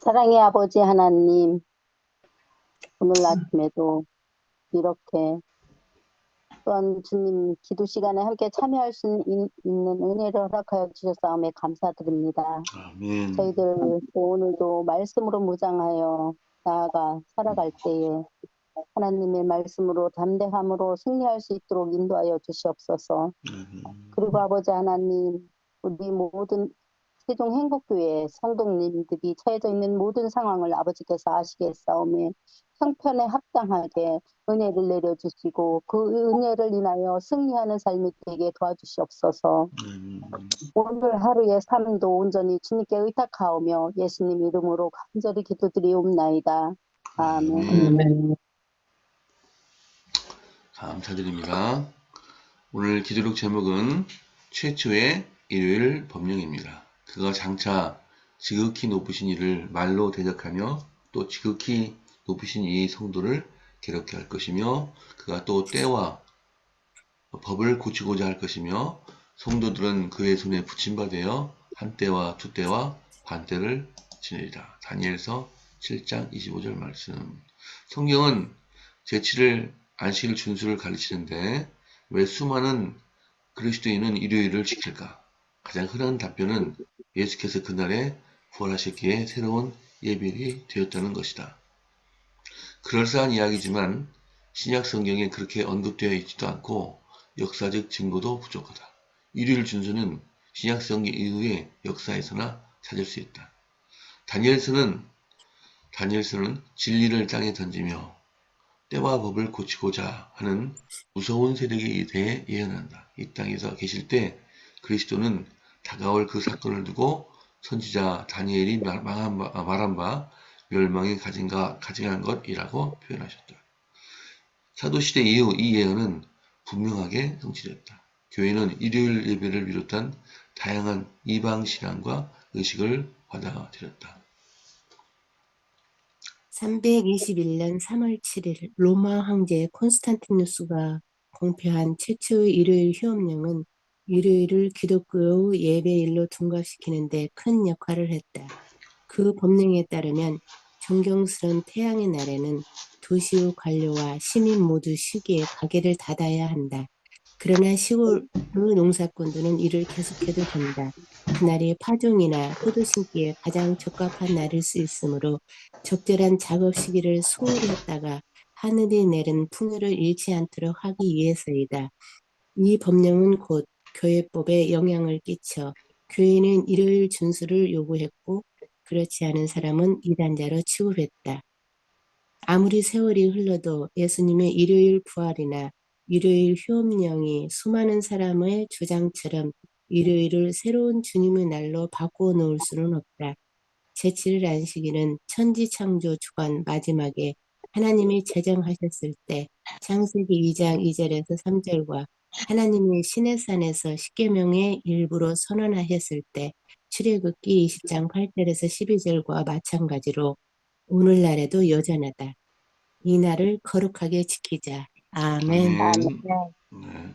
사랑의 아버지 하나님, 오늘 아침에도 이렇게 또한 주님 기도 시간에 함께 참여할 수 있는 은혜를 허락하여 주셨사오매 감사드립니다. 아멘. 저희들 오늘도 말씀으로 무장하여 나아가 살아갈 때에 하나님의 말씀으로 담대함으로 승리할 수 있도록 인도하여 주시옵소서. 그리고 아버지 하나님, 우리 모든 세종 행복교회 성도님들이 처해져 있는 모든 상황을 아버지께서 아시겠사오매 형편에 합당하게 은혜를 내려주시고 그 은혜를 인하여 승리하는 삶이 되게 도와주시옵소서. 오늘 하루의 삶도 온전히 주님께 의탁하오며 예수님 이름으로 간절히 기도드리옵나이다. 아멘. 감사드립니다. 오늘 기도록 제목은 최초의 일요일 법령입니다. 그가 장차 지극히 높으신 이를 말로 대적하며 또 지극히 높으신 이 성도를 괴롭게 할 것이며 그가 또 때와 법을 고치고자 할 것이며 성도들은 그의 손에 붙임받아 한 때와 두 때와 반 때를 지내리라. 다니엘서 7장 25절 말씀. 성경은 제7일 안식일 준수를 가르치는데 왜 수많은 그리스도인은 일요일을 지킬까? 가장 흔한 답변은 예수께서 그날에 부활하셨기에 새로운 예배일이 되었다는 것이다. 그럴싸한 이야기지만 신약 성경에 그렇게 언급되어 있지도 않고 역사적 증거도 부족하다. 일요일 준수는 신약 성경 이후의 역사에서나 찾을 수 있다. 다니엘서는 진리를 땅에 던지며 때와 법을 고치고자 하는 무서운 세력에 대해 예언한다. 이 땅에서 계실 때 그리스도는 다가올 그 사건을 두고 선지자 다니엘이 말한 바 멸망에 가증한 것이라고 표현하셨다. 사도시대 이후 이 예언은 분명하게 성취됐다. 교회는 일요일 예배를 비롯한 다양한 이방 신앙과 의식을 받아들였다. 321년 3월 7일 로마 황제 콘스탄티누스가 공표한 최초의 일요일 휴업령은 일요일을 기독교 예배일로 둔갑시키는 데 큰 역할을 했다. 그 법령에 따르면 존경스런 태양의 날에는 도시의 관료와 시민 모두 쉬기에 가게를 닫아야 한다. 그러나 시골의 농사꾼들은 일을 계속해도 된다. 그날이 파종이나 포도 심기에 가장 적합한 날일 수 있으므로 적절한 작업 시기를 소홀히 했다가 하늘이 내린 풍요를 잃지 않도록 하기 위해서이다. 이 법령은 곧 교회법에 영향을 끼쳐 교회는 일요일 준수를 요구했고 그렇지 않은 사람은 이단자로 취급했다. 아무리 세월이 흘러도 예수님의 일요일 부활이나 일요일 휴업령이 수많은 사람의 주장처럼 일요일을 새로운 주님의 날로 바꾸어 놓을 수는 없다. 제7일 안식일은 천지창조 주간 마지막에 하나님이 제정하셨을 때 창세기 2장 2절에서 3절과 하나님이 시내산에서 십계명의 일부로 선언하셨을 때 출애굽기 20장 8절에서 12절과 마찬가지로 오늘날에도 여전하다. 이 날을 거룩하게 지키자. 아멘. 아멘. 네,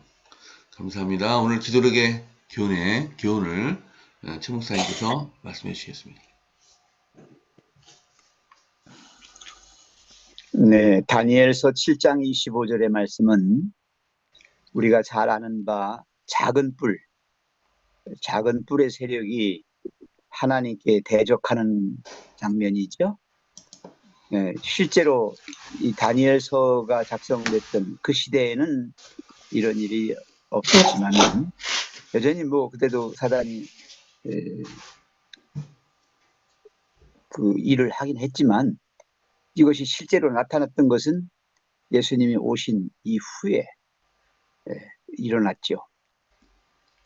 감사합니다. 오늘 기도력의 교훈을 최 목사님께서 말씀해 주시겠습니다. 네, 다니엘서 7장 25절의 말씀은 우리가 잘 아는 바 작은 뿔의 세력이 하나님께 대적하는 장면이죠. 네, 실제로 이 다니엘서가 작성됐던 그 시대에는 이런 일이 없었지만 여전히 그때도 사단이 그 일을 하긴 했지만 이것이 실제로 나타났던 것은 예수님이 오신 이후에 일어났죠.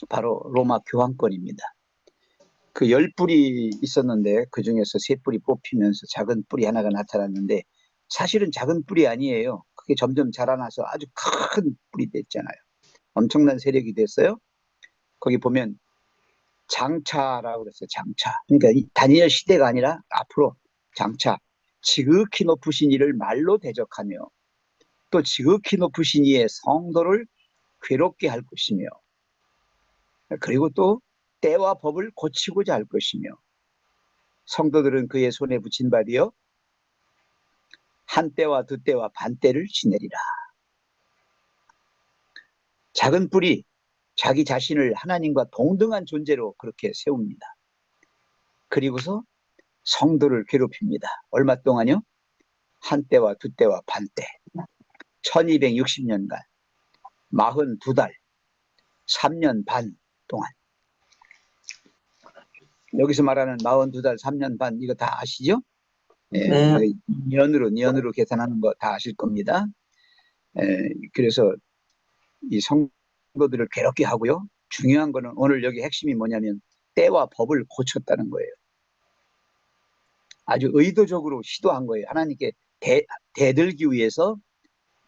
바로 로마 교황권입니다. 그 10뿔이 있었는데 그 중에서 3뿔이 뽑히면서 작은 뿔이 하나가 나타났는데 사실은 작은 뿔이 아니에요. 그게 점점 자라나서 아주 큰 뿔이 됐잖아요. 엄청난 세력이 됐어요. 거기 보면 장차라고 그랬어요. 장차. 그러니까 이 다니엘 시대가 아니라 앞으로 장차 지극히 높으신 이를 말로 대적하며 또 지극히 높으신 이의 성도를 괴롭게 할 것이며 그리고 또 때와 법을 고치고자 할 것이며 성도들은 그의 손에 붙인 바 되어 한 때와 두 때와 반 때를 지내리라. 작은 뿔이 자기 자신을 하나님과 동등한 존재로 그렇게 세웁니다. 그리고서 성도를 괴롭힙니다. 얼마 동안요? 한 때와 두 때와 반 때. 1260년간 42달 3년 반 동안. 여기서 말하는 42달 3년 반 이거 다 아시죠? 예, 네. 년으로 계산하는 거 다 아실 겁니다. 그래서 이 성도들을 괴롭게 하고요. 중요한 거는 오늘 여기 핵심이 뭐냐면 때와 법을 고쳤다는 거예요. 아주 의도적으로 시도한 거예요. 하나님께 대들기 위해서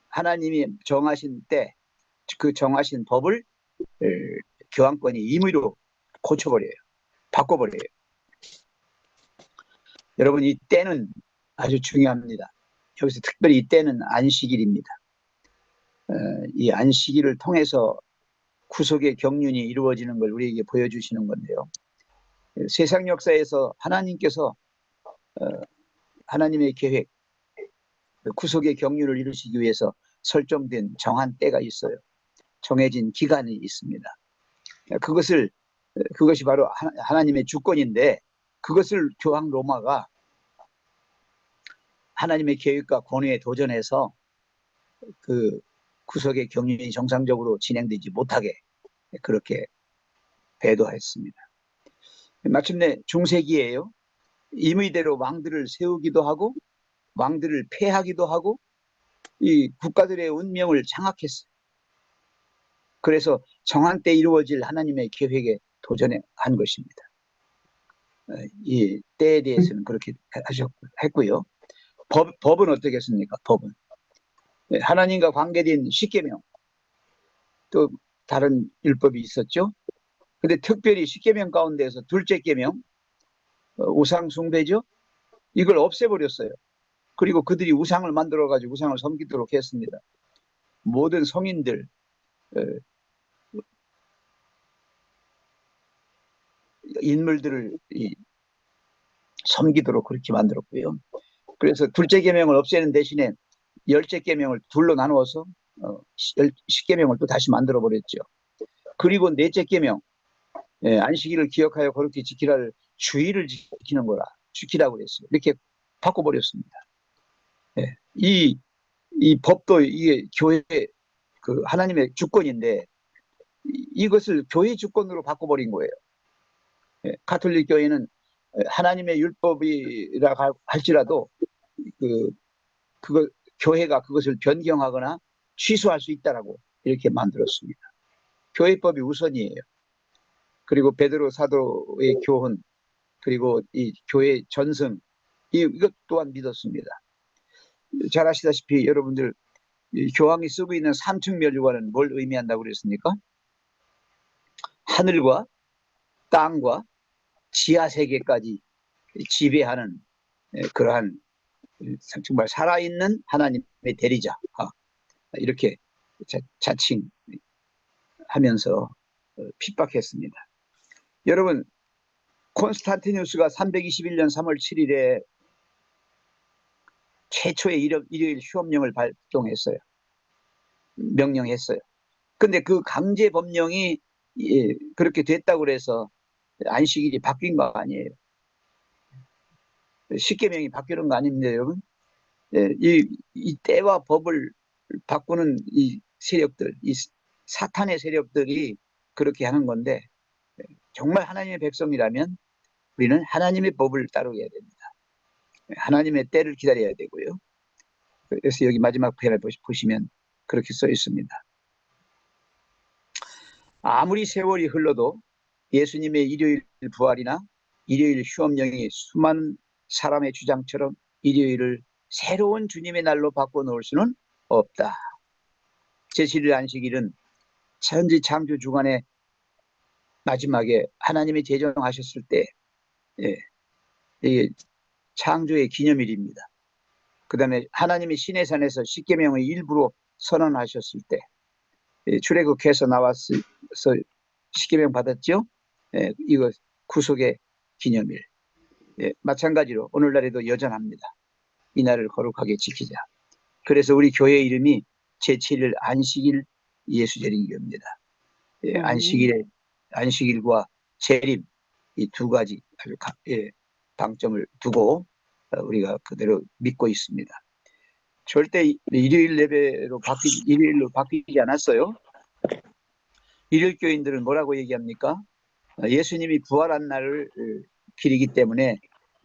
하나님이 정하신 때 그 정하신 법을 교황권이 임의로 고쳐버려요. 바꿔버려요. 여러분 이 때는 아주 중요합니다. 여기서 특별히 이 때는 안식일입니다. 이 안식일을 통해서 구속의 경륜이 이루어지는 걸 우리에게 보여주시는 건데요. 세상 역사에서 하나님께서 하나님의 계획, 구속의 경륜을 이루시기 위해서 설정된 정한 때가 있어요. 정해진 기간이 있습니다. 그것이 바로 하나님의 주권인데 그것을 교황 로마가 하나님의 계획과 권위에 도전해서 그 구속의 경륜이 정상적으로 진행되지 못하게 그렇게 배도했습니다. 마침내 중세기에요. 임의대로 왕들을 세우기도 하고 왕들을 폐하기도 하고 이 국가들의 운명을 장악했어요. 그래서 정한 때 이루어질 하나님의 계획에 도전한 것입니다. 이 때에 대해서는 그렇게 했고요. 법은 어떻게 했습니까? 법은 하나님과 관계된 십계명 또 다른 율법이 있었죠. 근데 특별히 십계명 가운데서 둘째 계명 우상 숭배죠. 이걸 없애버렸어요. 그리고 그들이 우상을 만들어가지고 우상을 섬기도록 했습니다. 모든 성인들 인물들을 섬기도록 그렇게 만들었고요. 그래서 둘째 계명을 없애는 대신에 열째 계명을 둘로 나누어서 십계명을 또 다시 만들어 버렸죠. 그리고 넷째 계명 안식일을 기억하여 거룩히 지키라를 주의를 지키는 거라 지키라고 그랬어요. 이렇게 바꿔버렸습니다. 이 법도 이게 교회 그 하나님의 주권인데 이것을 교회 주권으로 바꿔버린 거예요. 가톨릭 교회는 하나님의 율법이라 할지라도 그거 교회가 그것을 변경하거나 취소할 수 있다라고 이렇게 만들었습니다. 교회법이 우선이에요. 그리고 베드로 사도의 교훈 그리고 이 교회 전승 이것 또한 믿었습니다. 잘 아시다시피 여러분들 교황이 쓰고 있는 삼층면류관은 뭘 의미한다고 그랬습니까? 하늘과 땅과 지하 세계까지 지배하는 그러한 정말 살아있는 하나님의 대리자 이렇게 자칭하면서 핍박했습니다. 여러분 콘스탄티누스가 321년 3월 7일에 최초의 일요일 휴업령을 발동했어요. 명령했어요. 근데 그 강제 법령이 그렇게 됐다고 해서 안식일이 바뀐 거 아니에요. 십계명이 바뀌는 거 아닙니다, 여러분. 이 때와 법을 바꾸는 이 세력들, 이 사탄의 세력들이 그렇게 하는 건데 정말 하나님의 백성이라면 우리는 하나님의 법을 따르게 해야 됩니다. 하나님의 때를 기다려야 되고요. 그래서 여기 마지막 편을 보시면 그렇게 써 있습니다. 아무리 세월이 흘러도 예수님의 일요일 부활이나 일요일 휴업령이 수많은 사람의 주장처럼 일요일을 새로운 주님의 날로 바꿔놓을 수는 없다. 제7일 안식일은 천지 창조 주간의 마지막에 하나님이 제정하셨을 때 창조의 기념일입니다. 그 다음에 하나님이 시내산에서 십계명의 일부로 선언하셨을 때 출애굽해서 나와서 십계명 받았죠. 이거 구속의 기념일. 마찬가지로 오늘날에도 여전합니다. 이 날을 거룩하게 지키자. 그래서 우리 교회 이름이 제7일 안식일 예수재림교입니다. 안식일과 재림 이 두 가지 아주 방점을 두고 우리가 그대로 믿고 있습니다. 절대 일요일로 바뀌지 않았어요. 일요일 교인들은 뭐라고 얘기합니까? 예수님이 부활한 날을 기리기 때문에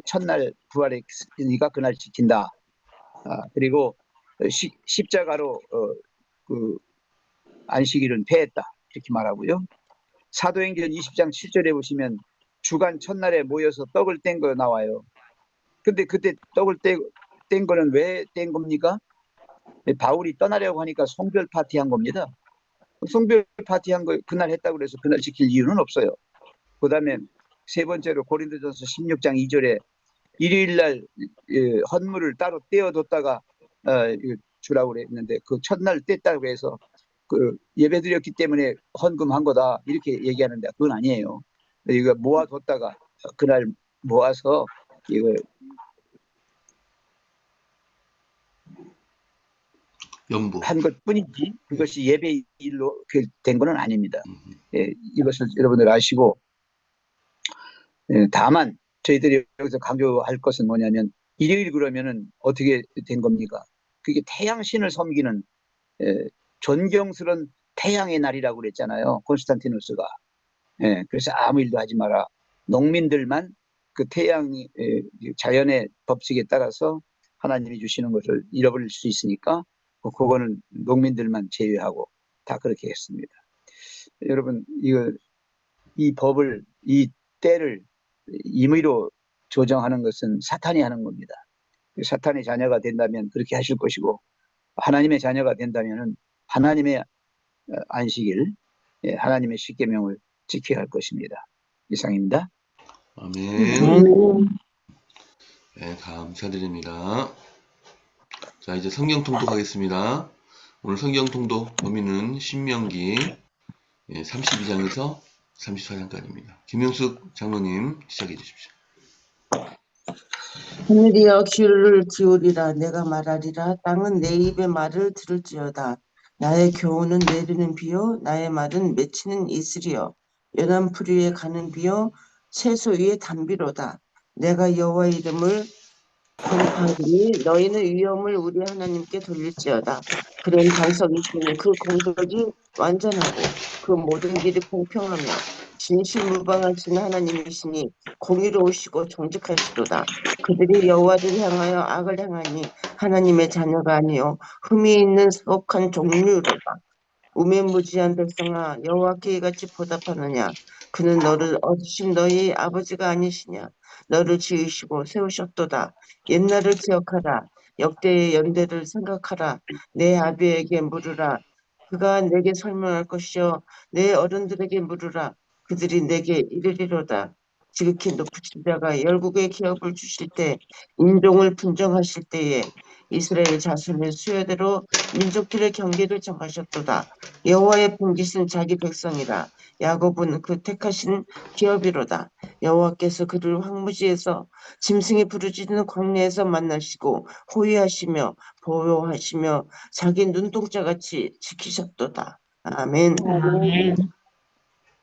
첫날 부활했으니까 그날 지킨다. 그리고 십자가로 그 안식일은 폐했다. 이렇게 말하고요. 사도행전 20장 7절에 보시면 주간 첫날에 모여서 떡을 뗀 거 나와요. 근데 그때 떡을 뗀 거는 왜 뗀 겁니까? 바울이 떠나려고 하니까 송별 파티한 겁니다. 송별 파티한 거 그날 했다고 해서 그날 지킬 이유는 없어요. 그 다음에 세 번째로 고린도전서 16장 2절에 일요일날 헌물을 따로 떼어뒀다가 주라고 그랬는데 그 첫날 뗐다고 해서 그 예배드렸기 때문에 헌금한 거다 이렇게 얘기하는데 그건 아니에요. 이거 모아뒀다가 그날 모아서 이거 한 것뿐이지 그것이 예배일로 된 거는 아닙니다. 이것을 여러분들 아시고 다만 저희들이 여기서 강조할 것은 뭐냐면 일요일 그러면은 어떻게 된 겁니까? 그게 태양신을 섬기는 존경스러운 태양의 날이라고 그랬잖아요. 콘스탄티누스가. 그래서 아무 일도 하지 마라. 농민들만 그 태양이 자연의 법칙에 따라서 하나님이 주시는 것을 잃어버릴 수 있으니까 그거는 농민들만 제외하고 다 그렇게 했습니다. 여러분 이 법을 이 때를 임의로 조정하는 것은 사탄이 하는 겁니다. 사탄의 자녀가 된다면 그렇게 하실 것이고 하나님의 자녀가 된다면 하나님의 안식일, 하나님의 십계명을 지켜야 할 것입니다. 이상입니다. 아멘. 네, 감사드립니다. 자, 이제 성경 통독하겠습니다. 오늘 성경 통독 범위는 신명기 32장에서 34장까지입니다. 김영숙 장로님 시작해 주십시오. 하늘이여 귀를 기울이라. 내가 말하리라. 땅은 내 입의 말을 들을지어다. 나의 교훈은 내리는 비요 나의 말은 맺히는 이슬이요 연한 풀 위에 가는 비요 채소 위에 담비로다. 내가 여호와 이름을 공포하리니 너희는 위엄을 우리 하나님께 돌릴지어다. 그런 반석이 있으니 그 공덕이 완전하고 그 모든 길이 공평하며 진실무방하신 하나님이시니 공의로우시고 정직하시도다. 그들이 여호와를 향하여 악을 행하니 하나님의 자녀가 아니요 흠이 있는 속한 종류로다. 우매무지한 백성아 여호와께 이같이 보답하느냐. 그는 너를 얻으신 너희 아버지가 아니시냐. 너를 지으시고 세우셨도다. 옛날을 기억하라. 역대의 연대를 생각하라. 내 아비에게 물으라. 그가 내게 설명할 것이요 내 어른들에게 물으라. 그들이 내게 이르리로다. 지극히 높으신 자가 열국의 기업을 주실 때 인종을 분정하실 때에 이스라엘 자손의 수요대로 민족들의 경계를 정하셨도다. 여호와의 분깃은 자기 백성이라. 야곱은 그 택하신 기업이로다. 여호와께서 그를 황무지에서 짐승이 부르짖는 광야에서 만나시고 호위하시며 보호하시며 자기 눈동자같이 지키셨도다. 아멘.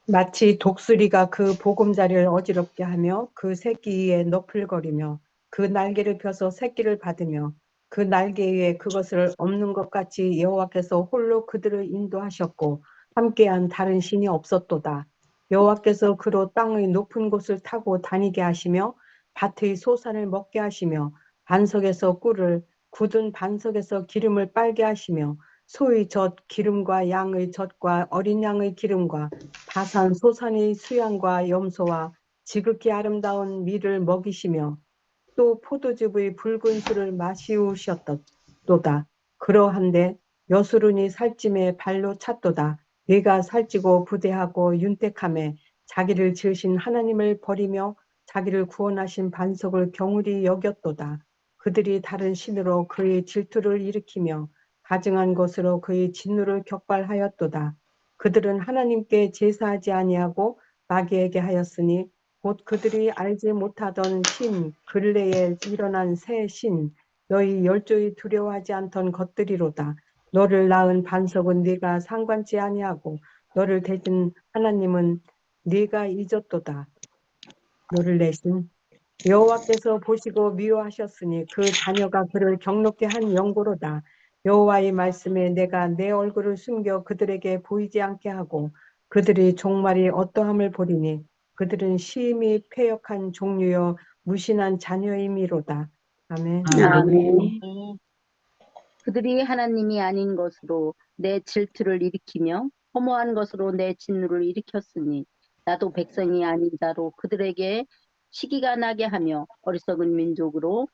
마치 독수리가 그 보금자리를 어지럽게 하며 그 새끼에 너풀거리며 그 날개를 펴서 새끼를 받으며 그 날개 위에 그것을 엎는 것 같이 여호와께서 홀로 그들을 인도하셨고 함께한 다른 신이 없었도다. 여호와께서 그로 땅의 높은 곳을 타고 다니게 하시며 밭의 소산을 먹게 하시며 반석에서 꿀을 굳은 반석에서 기름을 빨게 하시며 소의 젖 기름과 양의 젖과 어린 양의 기름과 바산 소산의 수양과 염소와 지극히 아름다운 밀을 먹이시며 또 포도즙의 붉은 술을 마시우셨도다. 그러한데 여수run이 살찜에 발로 찼도다. 네가 살찌고 부대하고 윤택함에 자기를 지으신 하나님을 버리며 자기를 구원하신 반석을 경홀히 여겼도다. 그들이 다른 신으로 그의 질투를 일으키며 가증한 것으로 그의 진노를 격발하였도다. 그들은 하나님께 제사하지 아니하고 마귀에게 하였으니 곧 그들이 알지 못하던 신, 근래에 일어난 새 신, 너희 열조히 두려워하지 않던 것들이로다. 너를 낳은 반석은 네가 상관치 아니하고 너를 대신 하나님은 네가 잊었도다. 너를 내신 여호와께서 보시고 미워하셨으니 그 자녀가 그를 경롭게 한 영고로다. 여호와의 말씀에 내가 내 얼굴을 숨겨 그들에게 보이지 않게 하고 그들이 종말이 어떠함을 보리니 그들은 심히 패역한 종류여 무신한 자녀임이로다. 아멘. 아멘. 그들이 하나님이 아닌 것으로 내 질투를 일으키며 허무한 것으로 내 진노를 일으켰으니 나도 백성이 아닌 자로 그들에게 시기가 나게 하며 어리석은 민족으로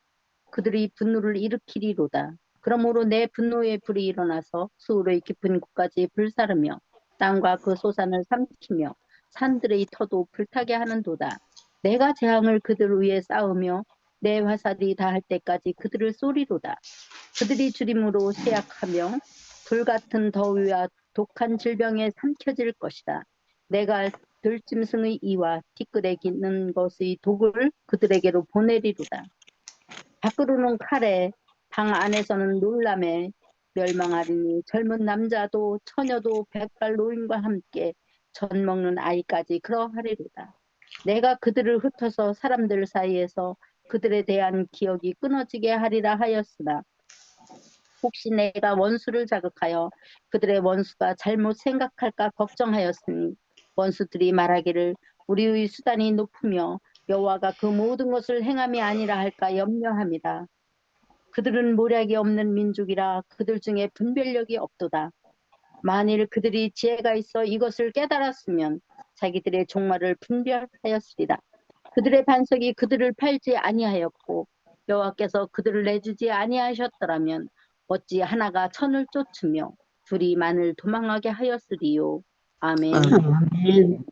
그들이 분노를 일으키리로다. 그러므로 내 분노의 불이 일어나서 수울의 깊은 곳까지 불사르며 땅과 그 소산을 삼키며 산들의 터도 불타게 하는도다. 내가 재앙을 그들 위에 쌓으며 내 화살이 닿을 때까지 그들을 쏘리로다. 그들이 주림으로 쇠약하며 불같은 더위와 독한 질병에 삼켜질 것이다. 내가 들짐승의 이와 티끌에 기는 것의 독을 그들에게로 보내리로다. 밖으로는 칼에 방 안에서는 놀람에 멸망하리니 젊은 남자도 처녀도 백발 노인과 함께 젖 먹는 아이까지 그러하리로다. 내가 그들을 흩어서 사람들 사이에서 그들에 대한 기억이 끊어지게 하리라 하였으나 혹시 내가 원수를 자극하여 그들의 원수가 잘못 생각할까 걱정하였으니 원수들이 말하기를 우리의 수단이 높으며 여호와가 그 모든 것을 행함이 아니라 할까 염려함이다. 그들은 모략이 없는 민족이라 그들 중에 분별력이 없도다. 만일 그들이 지혜가 있어 이것을 깨달았으면 자기들의 종말을 분별하였으리라. 그들의 반석이 그들을 팔지 아니하였고 여호와께서 그들을 내주지 아니하셨더라면 어찌 하나가 천을 쫓으며 둘이 만을 도망하게 하였으리요. 아멘. 아멘.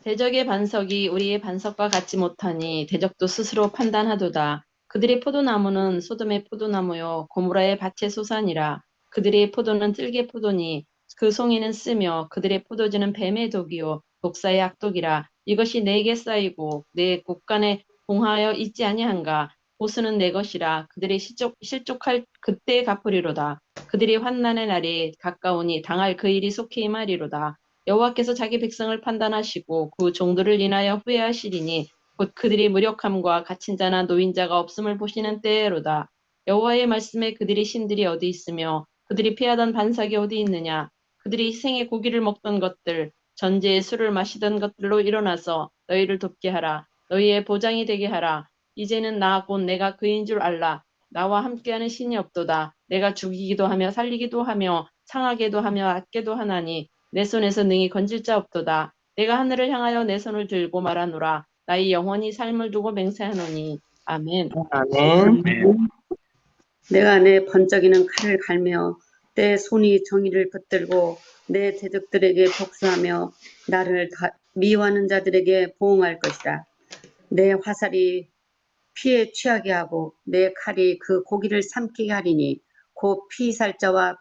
대적의 반석이 우리의 반석과 같지 못하니 대적도 스스로 판단하도다. 그들의 포도나무는 소돔의 포도나무요 고무라의 밭의 소산이라. 그들의 포도는 뜰개 포도니 그 송이는 쓰며 그들의 포도주는 뱀의 독이요 독사의 악독이라. 이것이 내게 쌓이고 내 곳간에 봉하여 있지 아니한가. 보수는 내 것이라. 그들이 실족할 그때에 갚으리로다. 그들이 환난의 날이 가까우니 당할 그 일이 속히 임하리로다. 여호와께서 자기 백성을 판단하시고 그 종들을 인하여 후회하시리니 곧 그들이 무력함과 갇힌 자나 노인자가 없음을 보시는 때로다. 여호와의 말씀에 그들의 신들이 어디 있으며 그들이 피하던 반석이 어디 있느냐. 그들이 생의 고기를 먹던 것들 전제의 술을 마시던 것들로 일어나서 너희를 돕게 하라. 너희의 보장이 되게 하라. 이제는 나 곧 내가 그인 줄 알라. 나와 함께하는 신이 없도다. 내가 죽이기도 하며 살리기도 하며 상하게도 하며 악게도 하나니 내 손에서 능히 건질 자 없도다. 내가 하늘을 향하여 내 손을 들고 말하노라. 나의 영원히 삶을 두고 맹세하노니. 아멘. 아멘. 내가 내 번쩍이는 칼을 갈며 내 손이 정의를 붙들고 내 대적들에게 복수하며 나를 미워하는 자들에게 보응할 것이다. 내 화살이 피에 취하게 하고 내 칼이 그 고기를 삼키게 하리니 곧 피살자와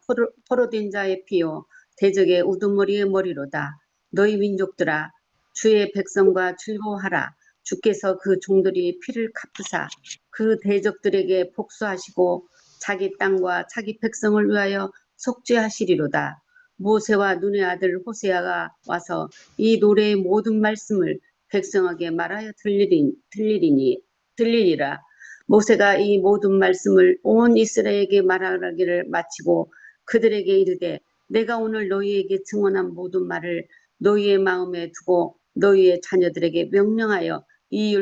포로된 자의 피요 대적의 우두머리의 머리로다. 너희 민족들아 주의 백성과 즐거워하라. 주께서 그 종들이 피를 갚으사 그 대적들에게 복수하시고 자기 땅과 자기 백성을 위하여 속죄하시리로다. 모세와 눈의 아들 호세아가 와서 이 노래의 모든 말씀을 백성에게 말하여 들리리라. 모세가 이 모든 말씀을 온 이스라엘에게 말하기를 마치고 그들에게 이르되 내가 오늘 너희에게 증언한 모든 말을 너희의 마음에 두고 너희의 자녀들에게 명령하여 이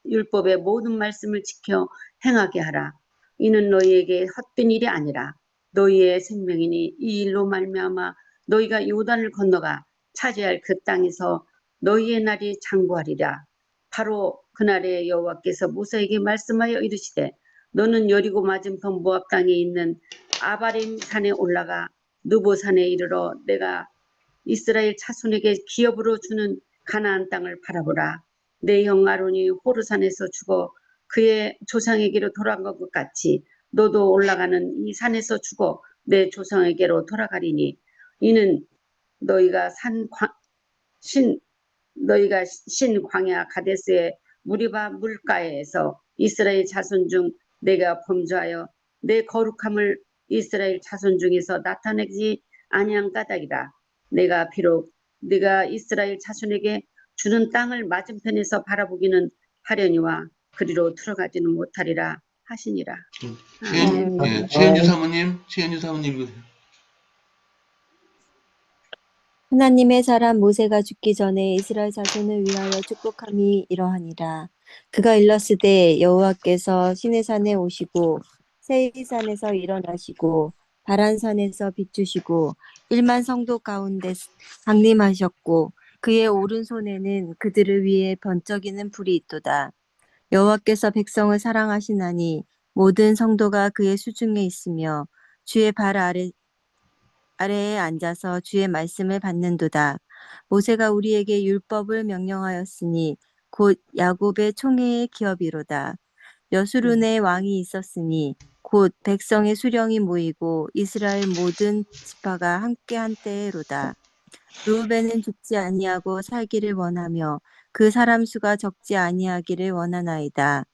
율법의 모든 말씀을 지켜 행하게 하라. 이는 너희에게 헛된 일이 아니라 너희의 생명이니 이 일로 말미암아 너희가 요단을 건너가 차지할 그 땅에서 너희의 날이 장구하리라. 바로 그날에 여호와께서 모세에게 말씀하여 이르시되 너는 여리고 맞은편 모압 땅에 있는 아바림 산에 올라가 느보산에 이르러 내가 이스라엘 자손에게 기업으로 주는 가나안 땅을 바라보라. 내 형 아론이 호르산에서 죽어 그의 조상에게로 돌아간 것 같이 너도 올라가는 이 산에서 죽어 내 조상에게로 돌아가리니 이는 너희가 너희가 신 광야 가데스의 무리바 물가에서 이스라엘 자손 중 내가 범죄하여 내 거룩함을 이스라엘 자손 중에서 나타내지 아니한 까닭이다. 내가 비록 네가 이스라엘 자손에게 주는 땅을 맞은편에서 바라보기는 하려니와 그리로 들어가지는 못하리라 하시니라. 최은주 사모님 읽으세요. 하나님의 사람 모세가 죽기 전에 이스라엘 자손을 위하여 축복함이 이러하니라. 그가 일렀으되 여호와께서 시내산에 오시고 세이산에서 일어나시고 바란산에서 비추시고 1만 성도 가운데 강림하셨고 그의 오른손에는 그들을 위해 번쩍이는 불이 있도다. 여호와께서 백성을 사랑하시나니 모든 성도가 그의 수중에 있으며 주의 발 아래에 앉아서 주의 말씀을 받는도다. 모세가 우리에게 율법을 명령하였으니 곧 야곱의 총회의 기업이로다. 여수룬에 왕이 있었으니 곧 백성의 수령이 모이고 이스라엘 모든 지파가 함께한 때로다. 르우벤은 죽지 아니하고 살기를 원하며 그 사람 수가 적지 아니하기를 원하나이다.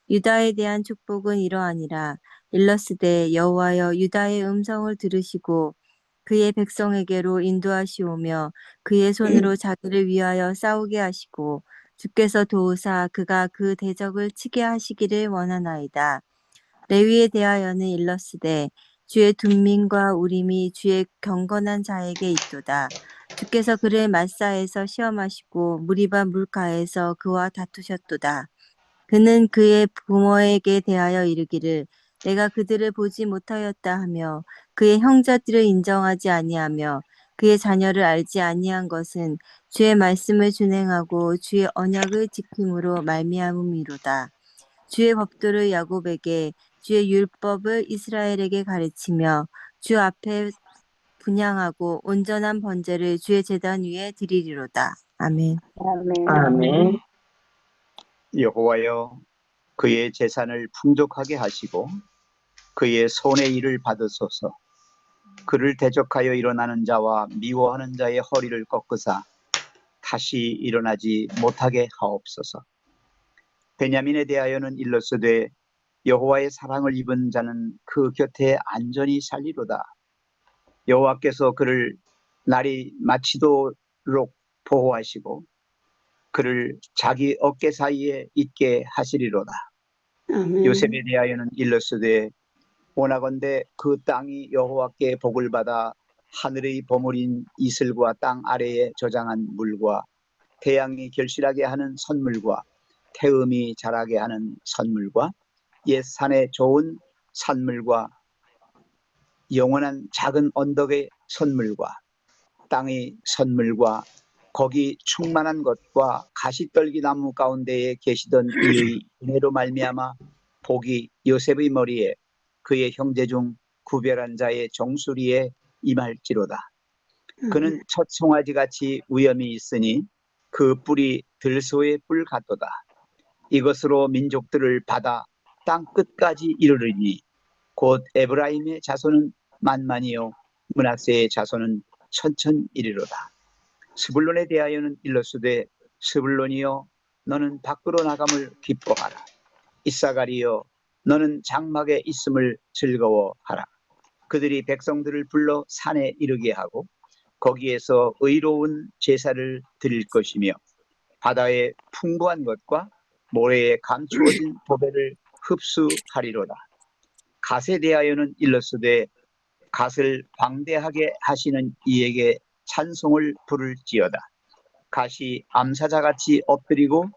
유다에 대한 축복은 이러하니라. 일러스되 여호와여 유다의 음성을 들으시고 그의 백성에게로 인도하시오며 그의 손으로 자기를 위하여 싸우게 하시고 주께서 도우사 그가 그 대적을 치게 하시기를 원하나이다. 레위에 대하여는 일러스되 주의 둔민과 우림이 주의 경건한 자에게 있도다. 주께서 그를 마사에서 시험하시고 무리바 물가에서 그와 다투셨도다. 그는 그의 부모에게 대하여 이르기를 내가 그들을 보지 못하였다 하며 그의 형제들을 인정하지 아니하며 그의 자녀를 알지 아니한 것은 주의 말씀을 준행하고 주의 언약을 지킴으로 말미암음이로다. 주의 법도를 야곱에게 주의 율법을 이스라엘에게 가르치며 주 앞에 분향하고 온전한 번제를 주의 제단 위에 드리리로다. 아멘. 아멘. 여호와여 그의 재산을 풍족하게 하시고 그의 손의 일을 받으소서. 그를 대적하여 일어나는 자와 미워하는 자의 허리를 꺾으사 다시 일어나지 못하게 하옵소서. 베냐민에 대하여는 일렀으되 여호와의 사랑을 입은 자는 그 곁에 안전히 살리로다. 여호와께서 그를 날이 마치도록 보호하시고 그를 자기 어깨 사이에 있게 하시리로다. 요셉에 대하여는 일렀으되 원하건대 그 땅이 여호와께 복을 받아 하늘의 버무린 이슬과 땅 아래에 저장한 물과 태양이 결실하게 하는 선물과 태음이 자라게 하는 선물과 옛 산의 좋은 산물과 영원한 작은 언덕의 선물과 땅의 선물과 거기 충만한 것과 가시떨기 나무 가운데에 계시던 이의 은혜로 말미암아 복이 요셉의 머리에 그의 형제 중 구별한 자의 정수리에 임할지로다. 그는 첫 송아지같이 위엄이 있으니 그 뿔이 들소의 뿔 같도다. 이것으로 민족들을 받아 땅 끝까지 이르르니 곧 에브라임의 자손은 만만이요 므낫세의 자손은 천천이리로다. 스불론에 대하여는 일렀으되 스불론이여 너는 밖으로 나감을 기뻐하라. 이사가리여 너는 장막에 있음을 즐거워하라. 그들이 백성들을 불러 산에 이르게 하고 거기에서 의로운 제사를 드릴 것이며 바다의 풍부한 것과 모래에 감추어진 보배를 흡수하리로다. 갓에 대하여는 일렀으되 갓을 광대하게 하시는 이에게 찬송을 부를지어다. 갓이 암사자같이 엎드리고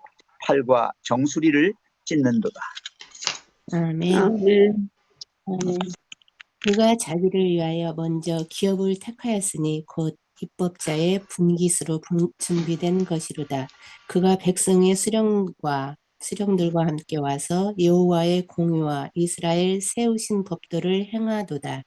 팔과 정수리를 찢는도다. 아멘. 아멘. 그가 자기를 위하여 먼저 기업을 택하였으니 곧 입법자의 분깃으로 준비된 것이로다. 그가 백성의 수령들과 함께 와서 여호와의 공의와 이스라엘 세우신 법도를 행하도다.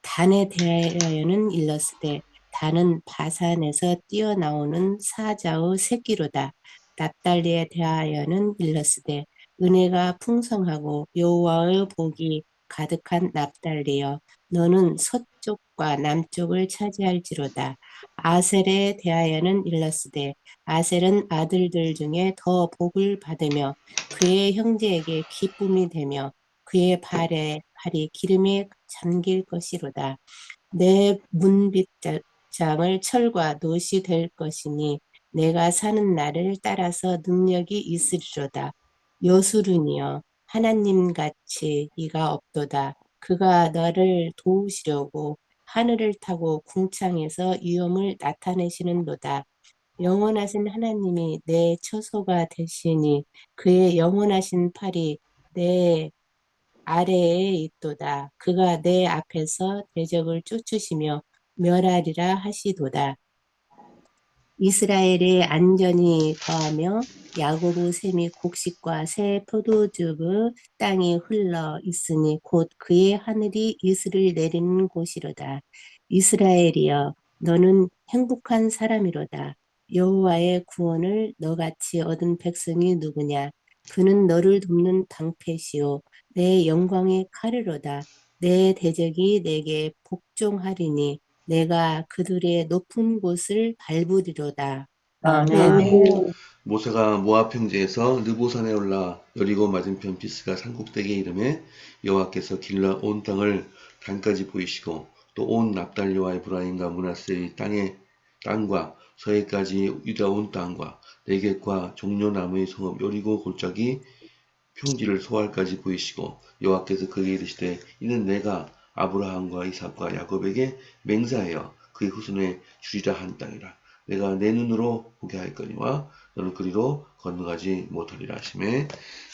단에 대하여는 일렀으되 단은 바산에서 뛰어나오는 사자의 새끼로다. 납달리에 대하여는 일렀으되 은혜가 풍성하고 여호와의 복이 가득한 납달리여 너는 서쪽과 남쪽을 차지할지로다. 아셀에 대하여는 일렀으되 아셀은 아들들 중에 더 복을 받으며 그의 형제에게 기쁨이 되며 그의 발이 기름에 잠길 것이로다. 내 문빗장을 철과 놋이 될 것이니 내가 사는 날을 따라서 능력이 있으리로다. 여수르니여 하나님같이 이가 없도다. 그가 너를 도우시려고 하늘을 타고 궁창에서 위엄을 나타내시는도다. 영원하신 하나님이 내 처소가 되시니 그의 영원하신 팔이 내 아래에 있도다. 그가 내 앞에서 대적을 쫓으시며 멸하리라 하시도다. 이스라엘이 안전히 거하며 야고보 샘이 곡식과 새 포도즙의 땅이 흘러 있으니 곧 그의 하늘이 이슬을 내리는 곳이로다. 이스라엘이여 너는 행복한 사람이로다. 여호와의 구원을 너같이 얻은 백성이 누구냐? 그는 너를 돕는 방패시요 내 영광의 칼이로다. 내 대적이 내게 복종하리니 내가 그들의 높은 곳을 밟으리로다. 아멘. 모세가 모압 평지에서 느보산에 올라 여리고 맞은편 비스가 산꼭대기에 이름에 여호와께서 길라 온 땅을 단까지 보이시고 또 온 납달리와 에브라임과 므낫세의 땅과 서해까지 유다 온 땅과 네겝과 종려나무의 성읍 여리고 골짜기 평지를 소알까지 보이시고 여호와께서 그에게 이르시되 이는 내가 아브라함과 이삭과 야곱에게 맹세하여 그의 후손에 주리라 한 땅이라. 내가 내 눈으로 보게 하였거니와 너는 그리로 건너가지 못하리라 하시매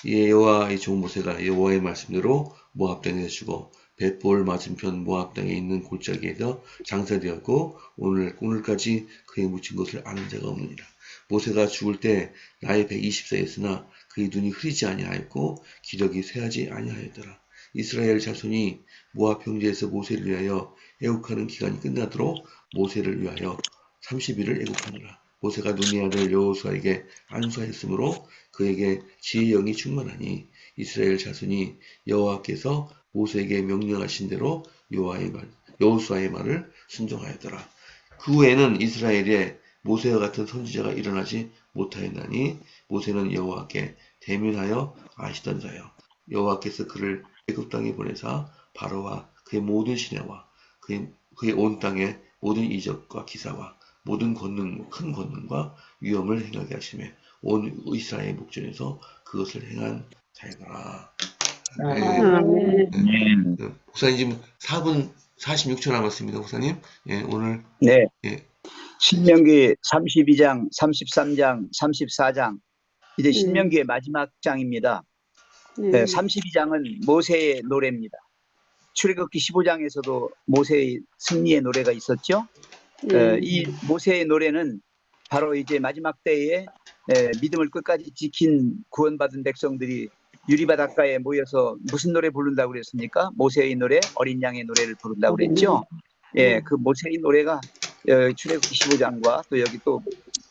이에 여호와의 종 모세가 여호와의 말씀대로 모압 땅에 주고 벳볼 맞은편 모압 땅에 있는 골짜기에서 장사되었고 오늘까지 그의 묻힌 것을 아는 자가 없느니라. 모세가 죽을 때 나이 120세였으나 그의 눈이 흐리지 아니하였고 기력이 쇠하지 아니하였더라. 이스라엘 자손이 모압 평지에서 모세를 위하여 애국하는 기간이 끝나도록 모세를 위하여 30일을 애국하니라. 모세가 눈의 아들 여호수아에게 안수하였으므로 그에게 지혜의 영이 충만하니 이스라엘 자손이 여호와께서 모세에게 명령하신 대로 여호수아의 말을 순종하였더라. 그 후에는 이스라엘에 모세와 같은 선지자가 일어나지 못하였나니 모세는 여호와께 대면하여 아시던 자요 여호와께서 그를 애굽 땅에 보내사 바로와 그의 모든 시내와 그의 온 땅의 모든 이적과 기사와 모든 큰 권능과 위엄을 행하게 하시며 온 이스라엘 목전에서 그것을 행한 자이더라. 아멘. 목사님 지금 4분 46초 남았습니다. 목사님. 예, 오늘 네. 예. 신명기 32장, 33장, 34장 이제 신명기의 마지막 장입니다. 32장은 모세의 노래입니다. 출애굽기 15장에서도 모세의 승리의 노래가 있었죠. 이 모세의 노래는 바로 이제 마지막 때에 믿음을 끝까지 지킨 구원받은 백성들이 유리바닷가에 모여서 무슨 노래 부른다고 그랬습니까? 모세의 노래, 어린 양의 노래를 부른다고 그랬죠. 예, 그 모세의 노래가 출애굽기 15장과 또 여기 또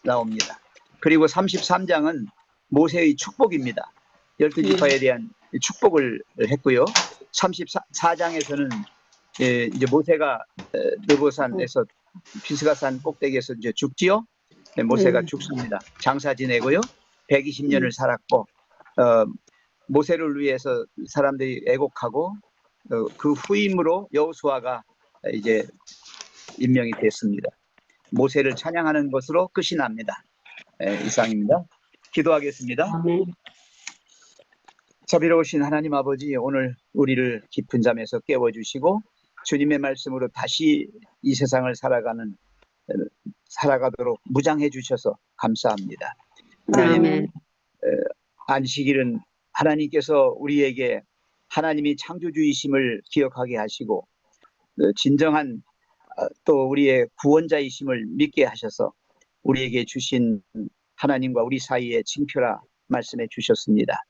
나옵니다. 그리고 33장은 모세의 축복입니다. 12지파에 대한 축복을 했고요. 34장에서는 이제 모세가 느보산에서 비스가산 꼭대기에서 이제 죽지요. 네, 모세가 죽습니다. 장사 지내고요. 120년을 살았고 모세를 위해서 사람들이 애곡하고 그 후임으로 여호수아가 이제 임명이 됐습니다. 모세를 찬양하는 것으로 끝이 납니다. 이상입니다. 기도하겠습니다. 자비로우신 하나님 아버지, 오늘 우리를 깊은 잠에서 깨워주시고 주님의 말씀으로 다시 이 세상을 살아가도록 무장해 주셔서 감사합니다. 하나님, 안식일은 하나님께서 우리에게 하나님이 창조주이심을 기억하게 하시고 진정한 또 우리의 구원자이심을 믿게 하셔서 우리에게 주신 하나님과 우리 사이의 징표라 말씀해 주셨습니다.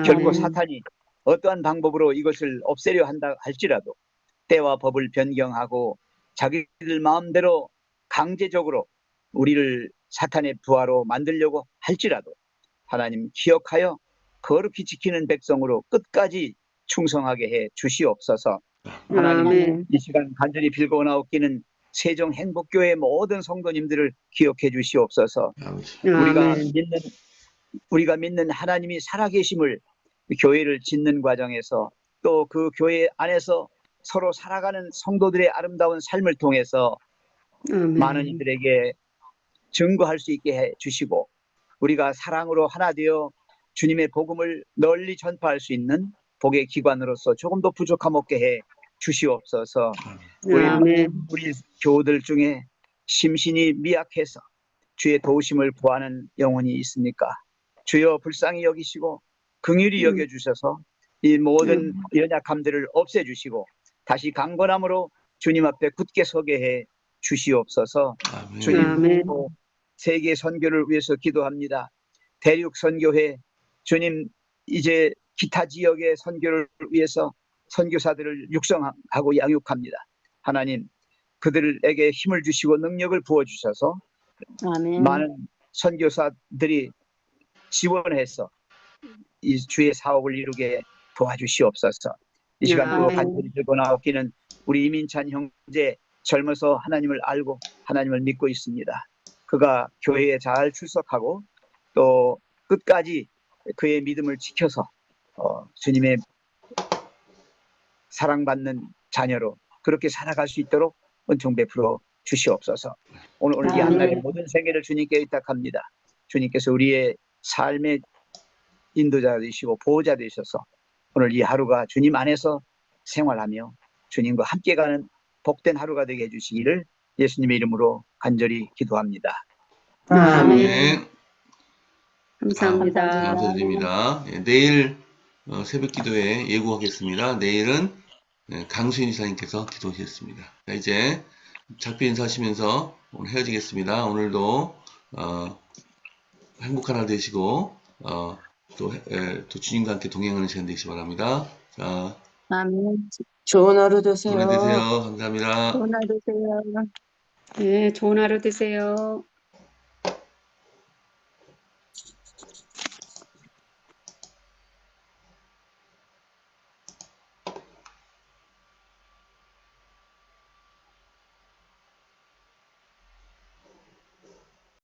결코 사탄이 어떠한 방법으로 이것을 없애려 한다 할지라도 때와 법을 변경하고 자기들 마음대로 강제적으로 우리를 사탄의 부하로 만들려고 할지라도 하나님 기억하여 거룩히 지키는 백성으로 끝까지 충성하게 해 주시옵소서. 하나님, 이 시간 간절히 빌고 나옵기는 세종 행복교회 모든 성도님들을 기억해 주시옵소서. 아버지. 아멘. 우리가 믿는 하나님이 살아계심을 교회를 짓는 과정에서 또 그 교회 안에서 서로 살아가는 성도들의 아름다운 삶을 통해서 많은 아멘. 이들에게 증거할 수 있게 해 주시고 우리가 사랑으로 하나 되어 주님의 복음을 널리 전파할 수 있는 복의 기관으로서 조금 더 부족함 없게 해 주시옵소서. 아멘. 우리 교우들 중에 심신이 미약해서 주의 도우심을 구하는 영혼이 있습니까? 주여 불쌍히 여기시고 긍휼히 여겨주셔서 이 모든 연약함들을 없애주시고 다시 강건함으로 주님 앞에 굳게 서게 해 주시옵소서. 아멘. 주님 아멘. 세계 선교를 위해서 기도합니다. 대륙 선교회 주님 이제 기타 지역의 선교를 위해서 선교사들을 육성하고 양육합니다. 하나님 그들에게 힘을 주시고 능력을 부어주셔서 아멘. 많은 선교사들이 지원해서 이 주의 사업을 이루게 도와주시옵소서. 이 시간 또 아멘. 간절히 들고 나오기는 우리 이민찬 형제 젊어서 하나님을 알고 하나님을 믿고 있습니다. 그가 교회에 잘 출석하고 또 끝까지 그의 믿음을 지켜서 주님의 사랑받는 자녀로 그렇게 살아갈 수 있도록 은총 베풀어 주시옵소서. 오늘 이 한날의 모든 생애를 주님께 의탁합니다. 주님께서 우리의 삶의 인도자 되시고 보호자 되셔서 오늘 이 하루가 주님 안에서 생활하며 주님과 함께 가는 복된 하루가 되게 해주시기를 예수님의 이름으로 간절히 기도합니다. 아멘. 아멘. 감사합니다. 감사드립니다. 예, 내일 새벽 기도에 예고하겠습니다. 내일은 강수인 이사님께서 기도하셨습니다. 자, 이제 작별 인사하시면서 오늘 헤어지겠습니다. 오늘도 행복한 하루 되시고 또 주님과 함께 동행하는 시간 되시기 바랍니다. 자, 아멘. 좋은 하루 되세요. 오늘 되세요. 감사합니다. 좋은 하루 되세요. 네, 좋은 하루 되세요.